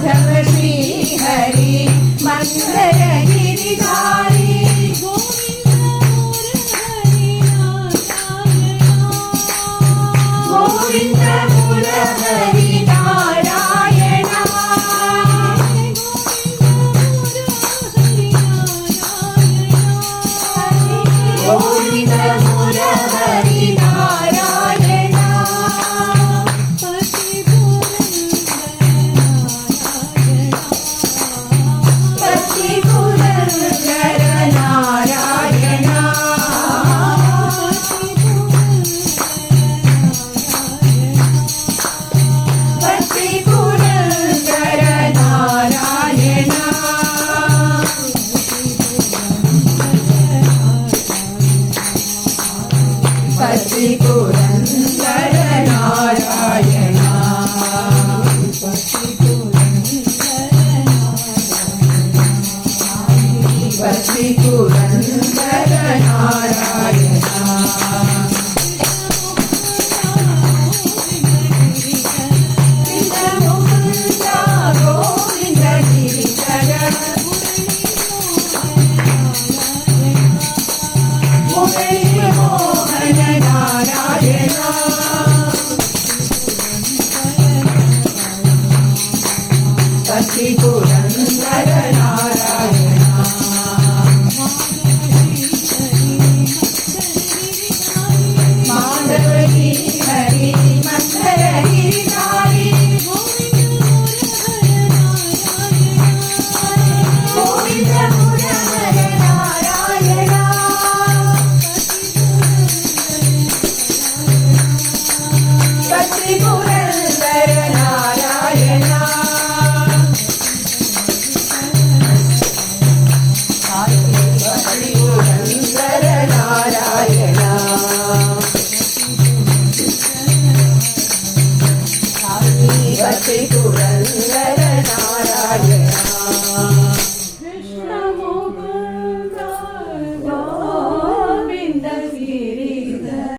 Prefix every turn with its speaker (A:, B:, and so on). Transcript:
A: माधव श्री हरि मंगल गिरिधारी गोविंद मुरहरि नारायण गोविंद मुरहरि नारायण पति पुरंदर नारायण पति पुरंदर नारायण पति पुरंदर नारायण पति पुरंदर नारायण गोविंद गिरिधर मुरली मोहन नारायण पति पुरंदर नारायण माधव श्री हरि मंगल गिरिधारी गोविंद मुरहर नारायण पति पुरंदर नारायण पति पुरंदर नारायण पति पुरंदर नारायण